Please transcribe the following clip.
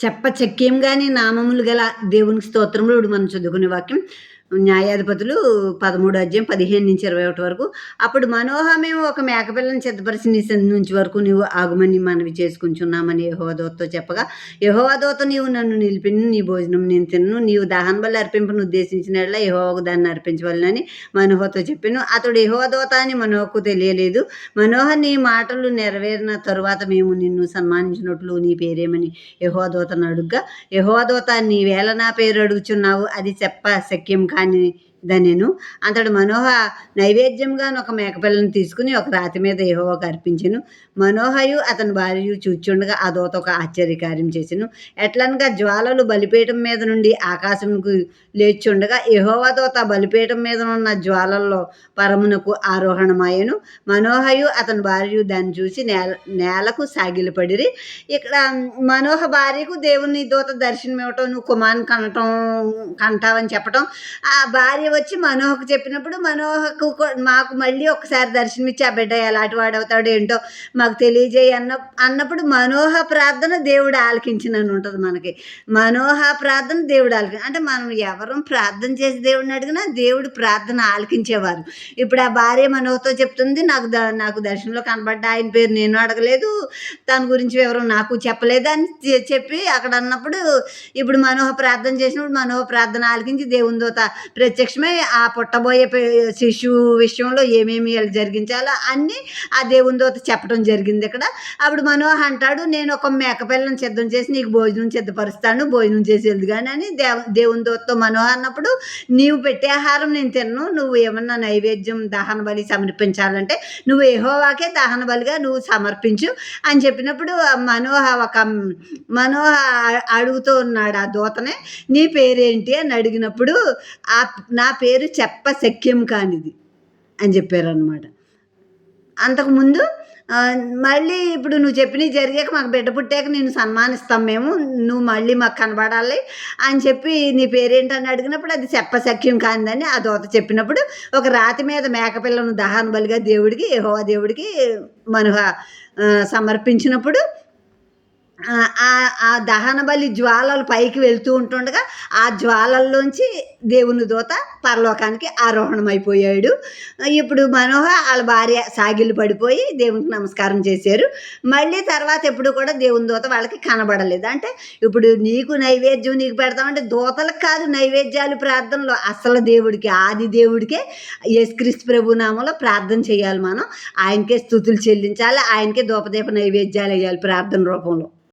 చెప్పచక్యంగాని నామములు గల దేవునికి స్తోత్రములు. ఇప్పుడు మనం చదువుకునే వాక్యం న్యాయాధిపతులు 13 అధ్యాయం 15-21 వరకు. అప్పుడు మనోహ మేము ఒక మేకపిల్లని సిద్ధపరిచి నీ సన్నిధి నుంచి వరకు నీవు ఆగుమని మనవి చేసుకుంటున్నామని యెహోవా దూతతో చెప్పగా, యెహోవా దూత నీవు నన్ను నిలిపిను, నీ భోజనం నేను తిన్ను, నీవు దహన బలి అర్పింపను ఉద్దేశించిన యెడల యెహోవాకు దాన్ని అర్పించవలెనని మనోహతో చెప్పెను. అతడు యెహోవా దూత అని మనోహకు తెలియలేదు. మనోహ నీ మాటలు నెరవేరిన తరువాత మేము నిన్ను సన్మానించినట్లు నీ పేరేమని యెహోవా దూతను అడుగ్గా, యెహోవా దూత నీవేళ నా పేరు అడుగుచున్నావు, అది చెప్ప శక్యం కానిదనెను. అంతడు మనోహ నైవేద్యంగాను ఒక మేకపిల్లని తీసుకుని ఒక రాతి మీద యెహోవాకు అర్పించెను. మనోహయు అతని భార్యయు చూచుండగా ఆ దూత ఒక ఆశ్చర్యకార్యం చేసెను. ఎట్లనగా జ్వాలలు బలిపీఠం మీద నుండి ఆకాశమునకు లేచుండగా యెహోవా దూత బలిపీఠం మీదనున్న జ్వాలల్లో పరమునకు ఆరోహణమాయెను. మనోహయు అతని భార్యయు దాన్ని చూసి నేలకు సాగిలపడిరి. ఇక్కడ మనోహ భార్యకు దేవుని దూత దర్శనమివ్వటం, నువ్వు కుమారుని కంటావని చెప్పటం, ఆ భార్య వచ్చి మనోహకు చెప్పినప్పుడు మనోహకు మాకు మళ్ళీ ఒకసారి దర్శనమిచ్చి ఆ బిడ్డ ఎలాంటి వాడవుతాడో ఏంటో మాకు తెలియజేయి అన్నప్పుడు మనోహ ప్రార్థన దేవుడు ఆలకించినని ఉంటుంది మనకి. మనోహ ప్రార్థన దేవుడు అంటే మనం ఎవరం ప్రార్థన చేసి దేవుడిని అడిగినా దేవుడు ప్రార్థన ఆలకించేవారు. ఇప్పుడు ఆ భార్య మనోహతో చెప్తుంది, నాకు దర్శనంలో కనబడ్డా ఆయన పేరు నేను అడగలేదు, తన గురించి వివరం నాకు చెప్పలేదు అని చెప్పి అక్కడ అన్నప్పుడు, ఇప్పుడు మనోహ ప్రార్థన చేసినప్పుడు మనోహ ప్రార్థన ఆలకించి దేవుని దూత ప్రత్యక్షమై ఆ పుట్టబోయే శిశువు విషయంలో ఏమేమి జరిగించాలో అన్నీ ఆ దేవుని దూత చెప్పడం జరిగింది ఇక్కడ. అప్పుడు మనోహ అంటాడు, నేను ఒక మేకపిల్లని సిద్ధం చేసి నీకు భోజనం సిద్ధపరుస్తాను, భోజనం చేసి వెళ్దు కానీ అని దేవుని దూతతో మనోహ అన్నప్పుడు, నీవు పెట్టే ఆహారం నేను తిన్ను, నువ్వు ఏమన్నా నైవేద్యం దహన బలి సమర్పించాలంటే నువ్వు యెహోవాకే దహన బలిగా నువ్వు సమర్పించు అని చెప్పినప్పుడు మనోహ అడుగుతూ ఉన్నాడు ఆ దూతనే, నీ పేరేంటి అని అడిగినప్పుడు నా పేరు చెప్ప శక్యం కానిది అని చెప్పారనమాట. అంతకుముందు మళ్ళీ ఇప్పుడు నువ్వు చెప్పినవి జరిగాక మాకు బిడ్డ పుట్టాక నేను సన్మానిస్తాం మేము, నువ్వు మళ్ళీ మాకు కనబడాలి అని చెప్పి నీ పేరేంటని అడిగినప్పుడు అది చెప్పశక్యం కానిదని ఆ దూత చెప్పినప్పుడు ఒక రాతి మీద మేకపిల్లను దహన బలిగా దేవుడికి యెహోవా దేవుడికి మనోహ సమర్పించినప్పుడు ఆ దహన బలి జ్వాలలు పైకి వెళ్తూ ఉంటుండగా ఆ జ్వాలల్లోంచి దేవుని దూత పరలోకానికి ఆరోహణమైపోయాడు. ఇప్పుడు మనోహ వాళ్ళ భార్య సాగిలు పడిపోయి దేవునికి నమస్కారం చేశారు. మళ్ళీ తర్వాత ఎప్పుడు కూడా దేవుని దూత వాళ్ళకి కనబడలేదు. అంటే ఇప్పుడు నీకు నైవేద్యం నీకు పెడతామంటే దూతలకు కాదు నైవేద్యాలు ప్రార్థనలో, అసలు దేవుడికి ఆది దేవుడికే యేసుక్రీస్తు ప్రభు నామంలో ప్రార్థన చేయాలి. మనం ఆయనకే స్తుతులు చెల్లించాలి, ఆయనకే ధూపదీప నైవేద్యాలు వేయాలి ప్రార్థన రూపంలో.